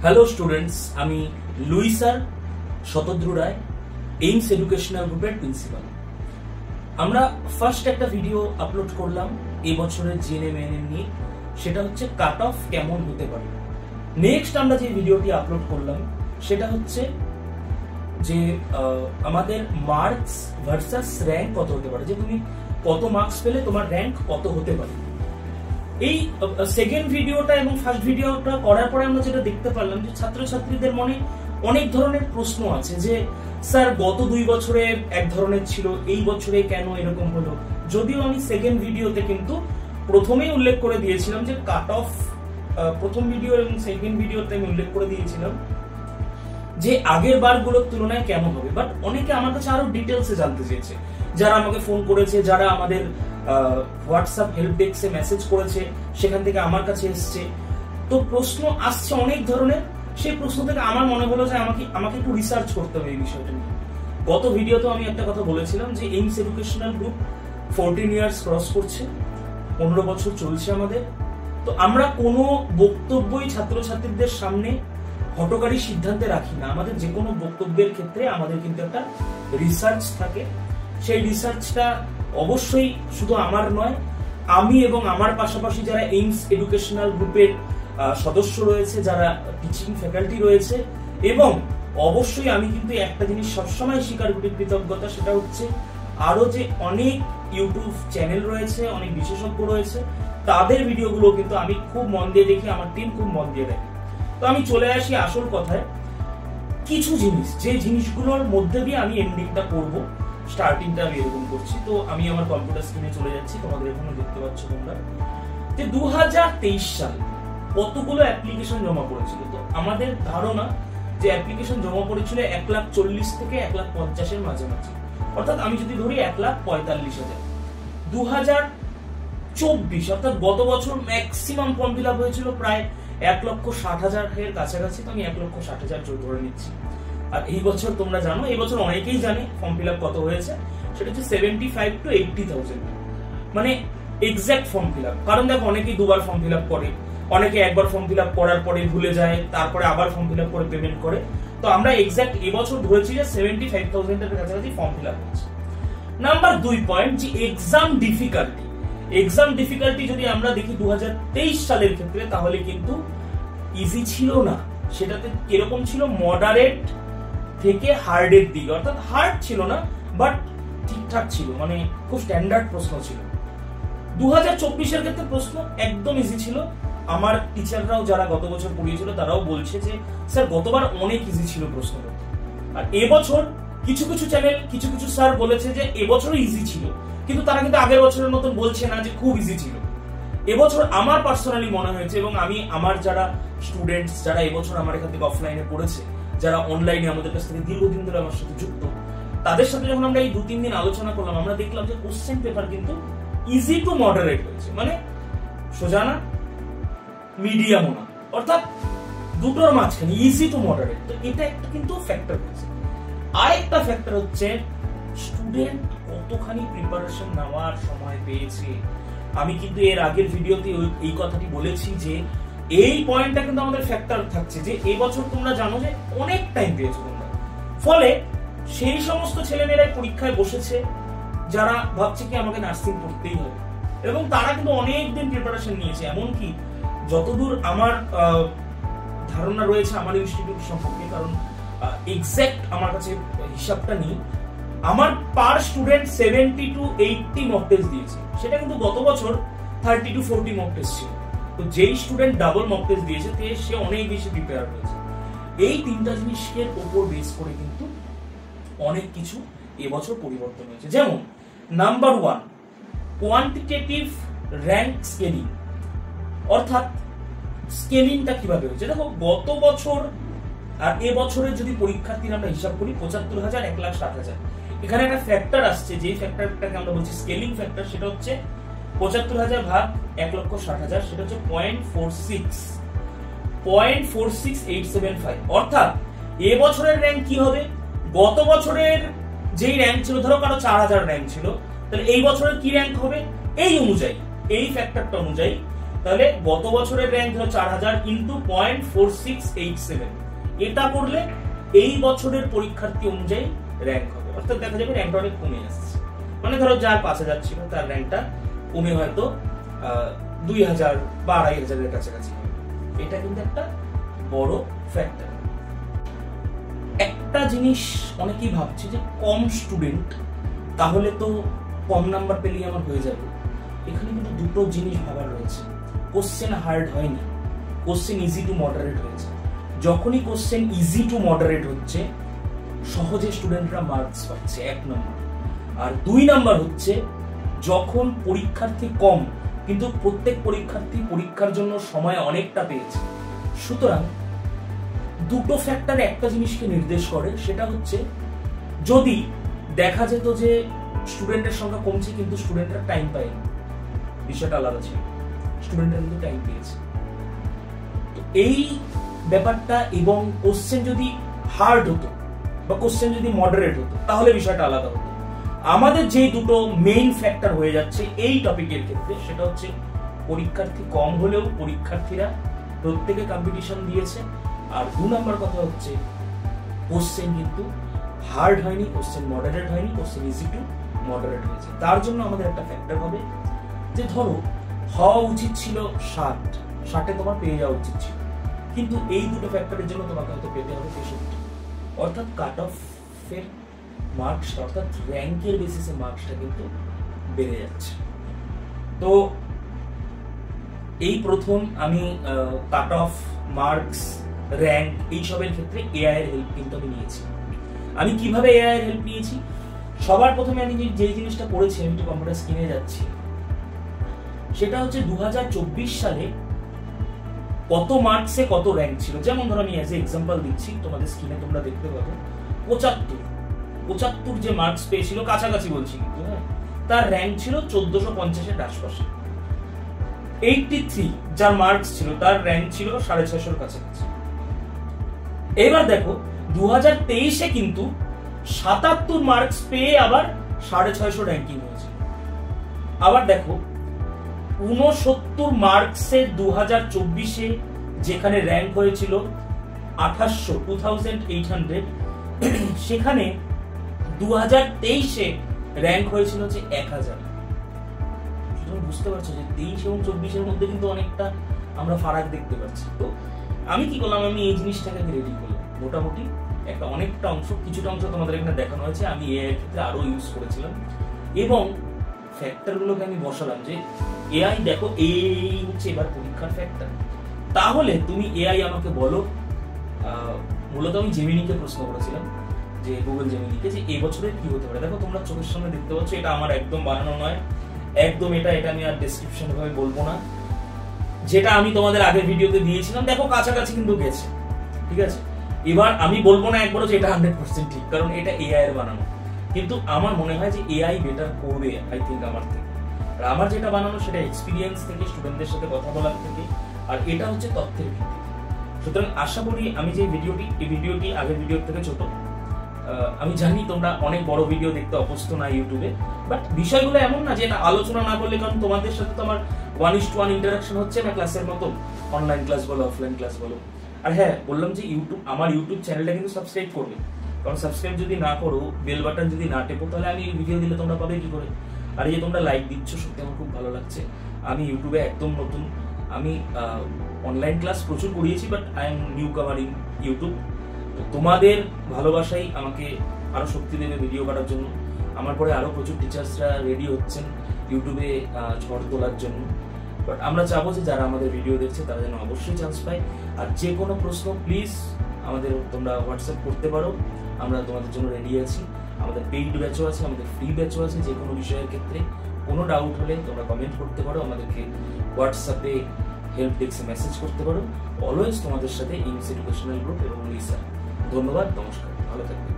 Hello students, আমি Luis sir Shatadru রায়, AIIMS educational গ্রুপের principal. আমরা ফার্স্ট একটা ভিডিও আপলোড করলাম এই বছরের জিএনএম নিয়ে, সেটা হচ্ছে কাট অফ কেমন হতে পারে। নেক্সট আমরা যে ভিডিওটি আপলোড করলাম সেটা হচ্ছে যে আমাদের মার্কস ভার্সাস র্যাঙ্ক কত হতে পারে, যে তুমি কত মার্কস পেলে তোমার র্যাঙ্ক কত হতে পারে। এই সেকেন্ড ভিডিওটা এবং ফার্স্ট ভিডিওটা করার পরে আমরা যেটা দেখতে পারলাম যে ছাত্রছাত্রীদের মনে অনেক ধরনের প্রশ্ন আছে, যে স্যার গত 2 বছরে এক ধরনের ছিল, এই বছরে কেন এরকম হলো। যদিও আমি সেকেন্ড ভিডিওতে কিন্তু প্রথমেই উল্লেখ করে দিয়েছিলাম যে কাট অফ, প্রথম ভিডিও এবং সেকেন্ড ভিডিওতে আমি উল্লেখ করে দিয়েছিলাম যে আগের বারগুলোর তুলনায় কেমন হবে। বাট অনেকে আমার কাছে আরো ডিটেলসে জানতে চেয়েছে, যারা আমাকে ফোন করেছে, যারা আমাদের হোয়াটসঅ্যাপ হেল্প ডেস্কে মেসেজ করেছে, সেখান থেকে আমার কাছে এসছে। তো প্রশ্ন আসছে অনেক ধরনের। সেই প্রশ্ন থেকে আমার মনে হলো যে আমাকে একটু রিসার্চ করতে হবে এই বিষয়টা নিয়ে। গত ভিডিওতে আমি একটা কথা বলেছিলাম যে AIMS educational group 14 years cross করছে, 15 বছর চলছে আমাদের। তো আমরা কোনো বক্তব্যই ছাত্রছাত্রীদের সামনে হঠকারী সিদ্ধান্তে রাখি না। আমাদের যে কোনো বক্তব্যের ক্ষেত্রে আমাদের কিন্তু একটা রিসার্চ থাকে। সেই রিসার্চটা অবশ্যই শুধু আমার নয়, আমি এবং আমার পাশাপাশি যারা এইমস এডুকেশনাল গ্রুপের সদস্য রয়েছে, যারা টিচিং ফ্যাকাল্টি রয়েছে, এবং অবশ্যই আমি কিন্তু একটা জিনিস সবসময় স্বীকার করি, কৃতজ্ঞতা, সেটা হচ্ছে আরো যে অনেক ইউটিউব চ্যানেল রয়েছে, অনেক বিশেষজ্ঞ রয়েছে, তাদের ভিডিওগুলো কিন্তু আমি খুব মন দিয়ে দেখি, আমার টিম খুব মন দিয়ে দেখে। তো আমি চলে আসি আসল কথায়। কিছু জিনিস, যে জিনিসগুলোর মধ্যে দিয়ে আমি এন্ডিংটা করবো, স্টার্টিংটা আমি এরকম করছি। তো আমি আমার কম্পিউটার স্ক্রিনে চলে যাচ্ছি, তোমাদের এখানে দেখতে পাচ্ছ তোমরা যে 2023 সাল কতগুলো অ্যাপ্লিকেশন জমা পড়েছিল। তো আমাদের ধারণা যে অ্যাপ্লিকেশন জমা পড়েছিল 1,40,000 থেকে 1,50,000 মাঝামাঝি, অর্থাৎ আমি যদি ধরি 1,45,000। 2024 অর্থাৎ গত বছর ম্যাক্সিমাম ফর্ম ফিল আপ হয়েছিল প্রায় 1,60,000 এর কাছাকাছি। তো আমি 1,60,000 ধরে নিচ্ছি। আর এই বছর তোমরা জানো, এই বছর অনেকেই জানে ফর্ম ফিল আপ কত হয়েছে, সেটা হচ্ছে 75 to 80,000, মানে এক্সাক্ট ফর্ম ফিল আপ। কারণ দেখো, অনেকেই দুবার ফর্ম ফিল আপ করে, অনেকে একবার ফর্ম ফিল আপ করার পরে ভুলে যায়, তারপরে আবার ফর্ম ফিল আপ করে পেমেন্ট করে। তো আমরা এক্সাক্ট এবছর ধরেছি যে 75,000 এর কাছাকাছি ফর্ম ফিল আপ হয়েছে। নাম্বার 2 পয়েন্ট, যে এক্সাম ডিফিকাল্টি। এক্সাম ডিফিকাল্টি যদি আমরা দেখি 2023 সালের ক্ষেত্রে, তাহলে কিন্তু ইজি ছিল না। সেটাতে কিরকম ছিল, মডারেট থেকে হার্ডের দিকে, অর্থাৎ হার্ড ছিল না বাট ঠিকঠাক ছিল, মানে খুব স্ট্যান্ডার্ড প্রশ্ন ছিল। 2024 এর ক্ষেত্রে প্রশ্ন একদম ইজি ছিল। আমার টিচাররাও যারা গত বছর পড়িয়েছিল তারাও বলছে যে স্যার গতবার অনেক ইজি ছিল প্রশ্নটা। আর এবছর কিছু কিছু চ্যানেল, কিছু কিছু স্যার বলেছে যে এবছরও ইজি ছিল, কিন্তু তারা কিন্তু আগের বছরের মতন বলছে না যে খুব ইজি ছিল। এবছর আমার পার্সোনালি মনে হয়েছে, এবং আমি আমার যারা স্টুডেন্টস যারা এবছর আমার এখান থেকে অফলাইনে পড়েছে, যারা অনলাইনে আমাদের কাছ থেকে দীর্ঘদিন ধরে আমার সাথে যুক্ত, তাদের সাথে যখন আমরা এই 2-3 দিন আলোচনা করলাম, আমরা দেখলাম যে কোশ্চেন পেপার কিন্তু ইজি টু মডারেট হয়েছে, মানে সোজা না, মিডিয়ামও না, অর্থাৎ দুটোর মাঝখানে ইজি টু মডারেট। তো এটা একটা কিন্তু ফ্যাক্টর হয়েছে। আরেকটা ফ্যাক্টর হচ্ছে স্টুডেন্ট কতখানি প্রিপারেশন নেওয়ার সময় পেয়েছে। আমি কিন্তু এর আগের ভিডিওতে এই কথাটি বলেছি যে এই পয়েন্টটা কিন্তু আমাদের ফ্যাক্টর থাকছে, যে এই বছর তোমরা জানো যে অনেক টাইম পেয়েছো তোমরা। ফলে সেই সমস্ত ছেলেমেয়েরাই পরীক্ষায় বসেছে যারা ভাবছে কি আমাকে নার্সিং পড়তেই হবে, এবং তারা কিন্তু অনেক দিন প্রিপারেশন নিয়েছে। এমনকি যতদূর আমার ধারণা রয়েছে আমার ইনস্টিটিউট সম্পর্কে, কারণ এক্সাক্ট আমার কাছে হিসাবটা নেই, আমার পার স্টুডেন্ট 70 to 80 মক টেস্ট দিয়েছে। সেটা কিন্তু গত বছর 30 to 40 মক টেস্ট ছিল। তো যেই স্টুডেন্ট ডাবল মক টেস্ট দিয়েছে সে অনেক বেশি প্রিপেয়ার হয়েছে। এই তিনটা জিনিসের উপর বেস করে কিন্তু অনেক কিছু এবছর পরিবর্তন হয়েছে। যেমন নাম্বার 1, কোয়ান্টিটেটিভ র্যাঙ্ক স্কেলিং, অর্থাৎ স্কেলিংটা কিভাবে হয়েছে। দেখো, গত বছর আর এবছরের যদি পরীক্ষার্থীর আমরা হিসাব করি 75,000, 1,60,000, এখানে একটা ফ্যাক্টর আসছে, যে ফ্যাক্টরটাকে আমরা বলছি স্কেলিং ফ্যাক্টর, সেটা হচ্ছে 75,000 ভাগ 1,60,000, সেটা হচ্ছে 0.46875। অর্থাৎ এবছরের র্যাঙ্ক কি হবে, গত বছরের যেই র্যাঙ্ক ছিল, ধরো কারো 4,000 র্যাঙ্ক ছিল, তাহলে এই বছরের কি র্যাঙ্ক হবে, এই অনুযায়ী, এই ফ্যাক্টরটা অনুযায়ী তাহলে গত বছরের র্যাঙ্ক হলো 4000 ইন্টু 0.4687, এটা করলে এই বছরের পরীক্ষার্থী অনুযায়ী র্যাঙ্ক হবে। অর্থাৎ দেখা যাবে র্যাঙ্কটা অনেক কমে আসছে, মানে ধরো যার 5000 ছিল তার র্যাঙ্কটা কমে হয়তো 2000 বা 2500 এর কাছাকাছি হবে। এটা কিন্তু একটা বড় ফ্যাক্টর। একটা জিনিস অনেকেই ভাবছে যে কম স্টুডেন্ট তাহলে তো কম নাম্বার পেলেই আমার হয়ে যাবে। এখানে কিন্তু দুটো জিনিস ভাবার রয়েছে। কোশ্চেন হার্ড হয়নি, কোশ্চেন ইজি টু মডারেট হয়েছে। যখনই কোশ্চেন ইজি টু মডারেট হচ্ছে সহজে স্টুডেন্টরা মার্কস পাচ্ছে, 1 নম্বর। আর 2 নাম্বার হচ্ছে যখন পরীক্ষার্থী কম কিন্তু প্রত্যেক পরীক্ষার্থী পরীক্ষার জন্য সময় অনেকটা পেয়েছে। সুতরাং দুটো ফ্যাক্টর একটা জিনিসকে নির্দেশ করে, সেটা হচ্ছে যদি দেখা যেত যে স্টুডেন্টের সংখ্যা কমছে কিন্তু স্টুডেন্টরা টাইম পায়নি, বিষয়টা আলাদা ছিল। স্টুডেন্টরা কিন্তু টাইম পেয়েছে। তো এই ব্যাপারটা, এবং কোশ্চেন যদি হার্ড হতো বা কোশ্চেন যদি মডারেট হতো তাহলে বিষয়টা আলাদা হতো। আমাদের যে দুটো মেইন ফ্যাক্টর হয়ে যাচ্ছে এই টপিকের ক্ষেত্রে, সেটা হচ্ছে পরীক্ষার্থী কম হলেও পরীক্ষার্থীরা প্রত্যেকে কম্পিটিশন দিয়েছে। আর 2 নম্বর কথা হচ্ছে কোশ্চেন কিন্তু হার্ড হয়নি, কোশ্চেন মডারেট হয়নি, কোশ্চেন ইজি টু মডারেট হয়েছে। তার জন্য আমাদের একটা ফ্যাক্টর হবে যে ধরো হওয়া উচিত ছিল 60 তোমার পেয়ে যাওয়া উচিত ছিল, কিন্তু এই দুটো ফ্যাক্টরের জন্য তোমাকে হয়তো পেতে হবে 63। অর্থাৎ কাট অফের মার্কসটা, অর্থাৎ র্যাঙ্কের বেসিসে মার্কসটা কিন্তু বেড়ে যাচ্ছে। তো এই প্রথম আমি কাট অফ, মার্কস, র্যাঙ্ক এইসবের ক্ষেত্রে এআই এর হেল্প কিন্তু আমি নিয়েছি। আমি কিভাবে এআই এর হেল্প নিয়েছি? সবার প্রথমে আমি যে জিনিসটা করেছি, আমি একটু কম্পিউটার স্ক্রিনে যাচ্ছি, সেটা হচ্ছে 2024 সালে কত মার্কসে কত র্যাঙ্ক ছিল। যেমন ধরো আমি এজ এ এক্সাম্পল দিচ্ছি, তোমাদের স্ক্রিনে তোমরা দেখতে পাবে 75 যে মার্কস পেয়েছিল, কাছাকাছি বলছি কিন্তু, হ্যাঁ, তার র্যাঙ্ক ছিল 1450 এর আশপাশে। 83 যার মার্কস ছিল তার র্যাঙ্ক ছিল 650 কাছাকাছি। এবার দেখো 2023-এ কিন্তু 77 মার্কস পেয়ে আবার 650 র্যাঙ্কিং হয়েছে। আবার দেখো 69 মার্কসে 2024-এ যেখানে র্যাঙ্ক হয়েছিল 2800 সেখানে 2023-এ র্যাঙ্ক হয়েছিল যে 1000। বুঝতে পারছো যে 23 এবং 24-এর মধ্যে কিন্তু অনেকটা আমরা ফারাক দেখতে পাচ্ছি। তো আমি কি করলাম, আমি এই জিনিসটাকে রেডি করলাম। মোটামুটি একটা অনেকটা অংশ, কিছুটা অংশ তোমাদের এখানে দেখানো হয়েছে, আমি এআই এর ক্ষেত্রে আরো ইউজ করেছিলাম এবং ফ্যাক্টরগুলোকে আমি বসালাম যে এআই দেখো এই হচ্ছে এবার পরীক্ষার ফ্যাক্টর। তাহলে তুমি এআই আমাকে বলো, মূলত আমি জেমিনিকে প্রশ্ন করেছিলাম, যে গুগল জেমিনিকে, যে এই বছরে কি হতে পারে। দেখো তোমরা চোখের সামনে দেখতে পাচ্ছ, এটা আমার একদম বানানো নয়, একদম এটা আমি আর ডেসক্রিপশন ভাবে বলবো না, যেটা আমি তোমাদের আগের ভিডিওতে দিয়েছিলাম। দেখো কাছাকাছি কিন্তু গেছে, ঠিক আছে। এবার আমি বলবো না একবারও যে এটা 100% ঠিক, কারণ এটা এআই এর বানানো, কিন্তু আমার মনে হয় যে এআই বেটার করবে আই থিঙ্ক আমার থেকে। আর আমার যেটা বানানো সেটা এক্সপিরিয়েন্স থেকে, স্টুডেন্টদের সাথে কথা বলার থেকে, আর এটা হচ্ছে তথ্যের ভিত্তিতে। সুতরাং আশা করি আমি যে এই ভিডিওটি আগের ভিডিওর থেকে ছোট। আমি জানি তোমরা অনেক বড় ভিডিও দেখতে অভ্যস্ত না ইউটিউবে, বাট বিষয়গুলো এমন না যে এটা আলোচনা না করলে, কারণ তোমাদের সাথে তো আমার 1:1 ইন্টারাকশন হচ্ছে না ক্লাসের মতো, অনলাইন ক্লাস বলো অফলাইন ক্লাস বলো। আর হ্যাঁ, বললাম যে আমার ইউটিউব চ্যানেলটা কিন্তু সাবস্ক্রাইব করবে, কারণ সাবস্ক্রাইব যদি না করো, বেল বাটন যদি না টেপো, তাহলে আমি ভিডিও দিলে তোমরা পাবে কি করে। আর এই যে তোমরা লাইক দিচ্ছ, সত্যি আমার খুব ভালো লাগছে। আমি ইউটিউবে একদম নতুন, আমি অনলাইন ক্লাস প্রচুর করিয়েছি, বাট আই এম নিউ কামার ইন ইউটিউব। তোমাদের ভালোবাসাই আমাকে আরো শক্তি দেবে ভিডিও করার জন্য। আমার পরে আরো প্রচুর টিচার্সরা রেডি হচ্ছেন ইউটিউবে ঝড় তোলার জন্য। বাট আমরা চাবো যে যারা আমাদের ভিডিও দেখছে তারা যেন অবশ্যই চান্স পায়। আর যে কোনো প্রশ্ন প্লিজ আমাদের তোমরা হোয়াটসঅ্যাপ করতে পারো, আমরা তোমাদের জন্য রেডি আছি। আমাদের পেইড ব্যাচও আছে, আমাদের ফ্রি ব্যাচও আছে। যে কোনো বিষয়ের ক্ষেত্রে কোনো ডাউট হলে তোমরা কমেন্ট করতে পারো, আমাদেরকে হোয়াটসঅ্যাপে হেল্প ডেস্কে মেসেজ করতে পারো। অলওয়েজ তোমাদের সাথে ইংলিশ এডুকেশনাল গ্রুপ এবং লিসা। ধন্যবাদ, নমস্কার, ভালো থাকবে।